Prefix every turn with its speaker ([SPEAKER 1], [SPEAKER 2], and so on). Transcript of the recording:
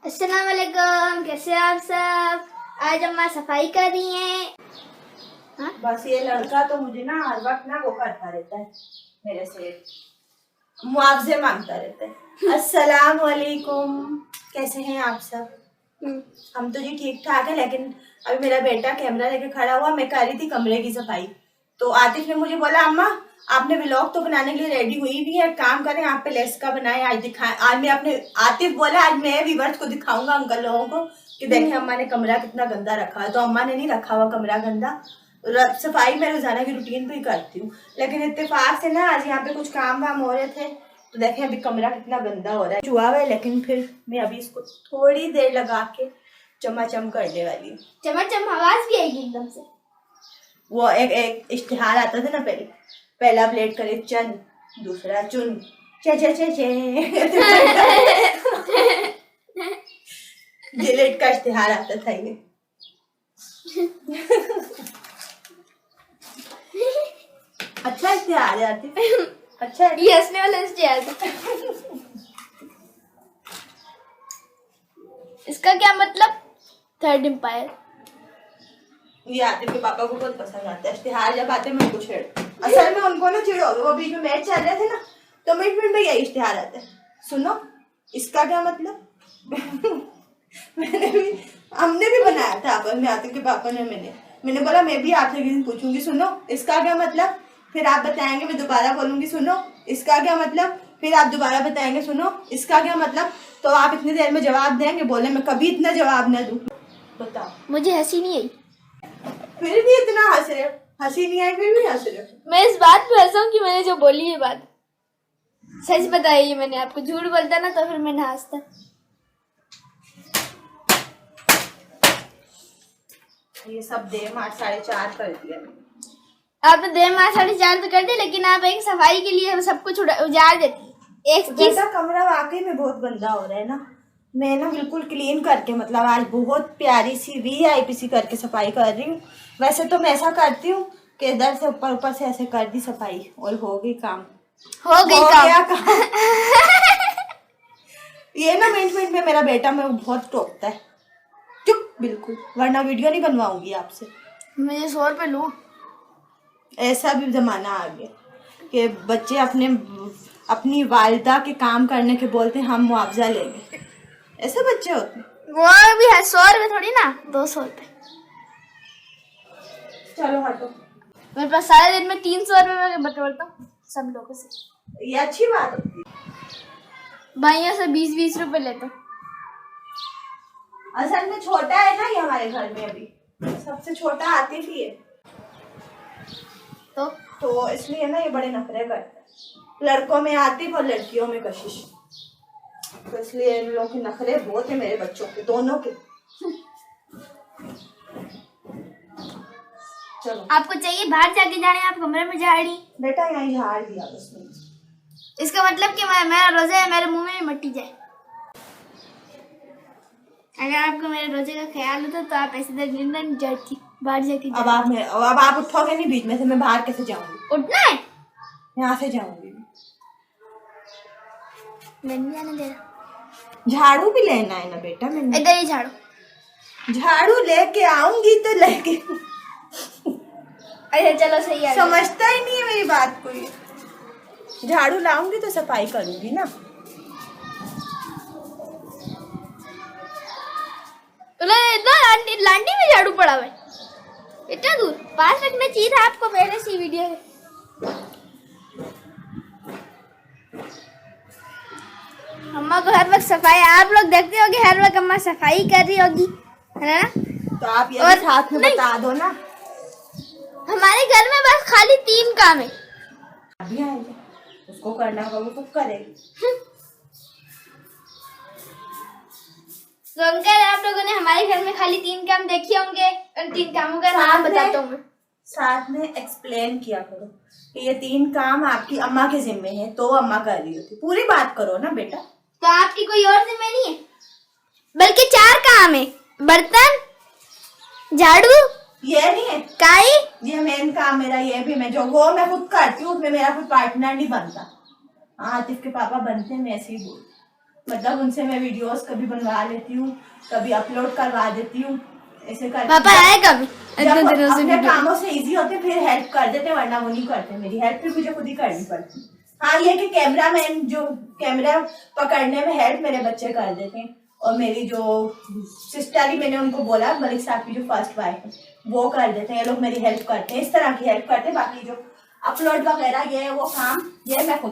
[SPEAKER 1] अस्सलाम वालेकुम, कैसे हैं आप सब। आज अम्मा सफाई कर रही हैं। हाँ?
[SPEAKER 2] बस ये लड़का तो मुझे ना हर वक्त ना वो करता रहता है, मेरे से मुआवजे मांगता रहता है। अस्सलाम वालेकुम, कैसे हैं आप सब। हम तो जी ठीक ठाक है, लेकिन अभी मेरा बेटा कैमरा लेके खड़ा हुआ, मैं कर रही थी कमरे की सफाई, तो आतिफ ने मुझे बोला अम्मा आपने व्लॉग तो बनाने के लिए रेडी हुई भी है, काम करें आप पे लेस का बनाए, आज दिखाएं। आज मैं अपने आतिफ बोला आज मैं व्यूअर्स को दिखाऊंगा अंकल लोगों को कि देखें अम्मा ने कमरा कितना गंदा रखा है। तो अम्मा ने नहीं रखा हुआ कमरा गंदा, सफाई मैं रोजाना की रूटीन पे ही करती हूँ, लेकिन इत्तेफाक से ना आज यहाँ पे कुछ काम वाम हो रहे थे, तो देखें अभी कमरा कितना गंदा हो रहा है, चुहा हुआ है, लेकिन फिर मैं अभी इसको थोड़ी देर लगा के चमाचम करने वाली हूँ।
[SPEAKER 1] चमाचम आवाज भी आएगी एकदम से।
[SPEAKER 2] वो एक इश्तिहार आता था ना, पहला प्लेट करे चन, दूसरा चुन, चे चे चे चे जिलेट का इश्तिहार आता था ये। अच्छा इश्तिहार है आती, अच्छा है।
[SPEAKER 1] ये हंसने वाला इश्तिहार था। इसका क्या मतलब? Third umpire.
[SPEAKER 2] ये आतिफ के पापा को बहुत पसंद आता है इश्तिहार, जब आते मैं कुछ असल में उनको ना चिढ़ोगे, वो बीच में मैच चल रहे थे ना, तो मिनट में यही इश्तिहार आता है, सुनो इसका क्या मतलब। हमने भी बनाया था आपस में, आतिफ के पापा ने, मैंने बोला मैं भी आपसे किसी दिन पूछूंगी सुनो इसका क्या मतलब, फिर आप बताएंगे, मैं दोबारा बोलूंगी सुनो इसका क्या मतलब, फिर आप दोबारा बताएंगे सुनो इसका क्या मतलब, तो आप इतनी देर में जवाब देंगे। बोले मैं कभी इतना जवाब न दूं, बताओ।
[SPEAKER 1] मुझे हंसी नहीं आई,
[SPEAKER 2] फिर भी इतना हंस रहे हो, हंसी नहीं आई फिर भी हंस रहे हो।
[SPEAKER 1] मैं इस बात पे हंसा हूँ कि मैंने जो बोली ये बात सच बताई। मैंने आपको झूठ बोलता ना तो फिर मैं ना हंसता।
[SPEAKER 2] ये सब 4:30 कर दिया।
[SPEAKER 1] आपने 4:30 तो कर दिया, लेकिन आप एक सफाई के लिए सब कुछ उजाड़ देती है। एक चीज,
[SPEAKER 2] कमरा वाकई में बहुत गंदा हो रहा है ना, मैं ना बिल्कुल क्लीन करके, मतलब आज बहुत प्यारी सी VIP सी करके सफाई कर रही हूँ। वैसे तो मैं ऐसा करती हूँ कि इधर से ऊपर से ऐसे कर दी सफाई और हो गई काम,
[SPEAKER 1] हो गया काम।
[SPEAKER 2] ये ना मिनट में मेरा बेटा मैं बहुत टोकता है, चुप बिल्कुल, वरना वीडियो नहीं बनवाऊंगी आपसे।
[SPEAKER 1] मुझे 100 रुपये लो।
[SPEAKER 2] ऐसा भी जमाना आ गया कि बच्चे अपनी वालिदा के काम करने के बोलते हैं हम मुआवजा लेंगे, ऐसे बच्चे होते हैं।
[SPEAKER 1] वो भी है 100 रुपये थोड़ी ना, 200 रुपये।
[SPEAKER 2] चलो हटो,
[SPEAKER 1] मेरे पास सारे दिन में 300 रुपये में बटोरता हूँ सब लोगों से।
[SPEAKER 2] ये अच्छी बात होती है।
[SPEAKER 1] भाइयों से 20-20 रुपये लेता हूँ।
[SPEAKER 2] असल में छोटा है ना ये हमारे घर में, अभी सबसे छोटा आतिफ ही है, तो इसलिए ना ये बड़े नखरे करते हैं। लड़कों में आतिफ और लड़कियों में कशिश, तो इसलिए इन लोगों के नखरे बहुत है, मेरे बच्चों के दोनों के। चलो
[SPEAKER 1] आपको चाहिए बाहर जाके जाने, आप कमरे में जा रही।
[SPEAKER 2] बेटा यहाँ झाड़ दिया बस में।
[SPEAKER 1] इसका मतलब कि मेरा रोजा है, मेरे मुंह में मिट्टी जाए। अगर आपको मेरे रोजे का ख्याल होता तो आप ऐसे दिन जाती बाहर जाके।
[SPEAKER 2] अब आप उठोगे नहीं बीच में से, मैं बाहर कैसे जाऊंगी?
[SPEAKER 1] उठना है,
[SPEAKER 2] यहाँ से जाऊंगी।
[SPEAKER 1] नहीं जाने दे रहा।
[SPEAKER 2] झाड़ू भी लेना है ना बेटा, मैंने
[SPEAKER 1] इधर ही
[SPEAKER 2] झाड़ू लेके आऊंगी तो लेके।
[SPEAKER 1] अच्छा चलो सही है,
[SPEAKER 2] समझता ही नहीं है मेरी बात को ये। झाड़ू लाऊंगी तो सफाई करूंगी ना।
[SPEAKER 1] लांडी में झाड़ू पड़ा हुआ है, इतना दूर पास रखना चाहिए था आपको पहले से वीडियो है। अम्मा को हर वक्त सफाई, आप लोग देखते होगे हर वक्त अम्मा सफाई कर रही होगी, है ना?
[SPEAKER 2] तो आप ये साथ में बता दो ना।
[SPEAKER 1] हमारे घर में बस खाली 3 काम है।
[SPEAKER 2] अभी आएगा, उसको करना होगा, वो खुद करेगी।
[SPEAKER 1] तो अंकल आप लोगों ने हमारे घर में खाली 3 काम देखे होंगे, उन 3 कामों का नाम बताता हूँ मैं।
[SPEAKER 2] साथ में एक्सप्लेन किया करो कि ये 3 काम आपकी अम्मा के जिम्मे है, तो अम्मा कर रही होती, पूरी बात करो ना बेटा।
[SPEAKER 1] तो आपकी कोई और जिम्मे नहीं है, बल्कि 4 काम है, बर्तन, झाड़ू,
[SPEAKER 2] ये नहीं है
[SPEAKER 1] काई,
[SPEAKER 2] ये मेन काम मेरा, ये भी मैं जो वो मैं खुद करती हूँ, उसमें मेरा कोई पार्टनर नहीं बनता। आतिफ के पापा बनते हैं, मैं ऐसे ही बोलती। मतलब उनसे मैं वीडियोस कभी बनवा लेती हूँ, कभी अपलोड करवा देती हूँ, ऐसे करके।
[SPEAKER 1] पापा आए कब
[SPEAKER 2] जब
[SPEAKER 1] इतने
[SPEAKER 2] वो
[SPEAKER 1] दिनों से
[SPEAKER 2] अपने
[SPEAKER 1] वीडियो?
[SPEAKER 2] कामों से इजी होते फिर हेल्प कर देते, वरना वो नहीं करते। मेरी हेल्प भी मुझे खुद ही करनी पड़ती। हाँ, ये कि कैमरामैन जो कैमरा पकड़ने में हेल्प मेरे बच्चे कर देते हैं, और मेरी जो सिस्टर ही, मैंने उनको बोला मलिक साहब की जो फर्स्ट वाइफ है, वो कर देते हैं। ये लोग मेरी हेल्प करते हैं, इस तरह की हेल्प करते हैं। बाकी जो अपलोड वगैरह ये है वो काम, ये मैं खुद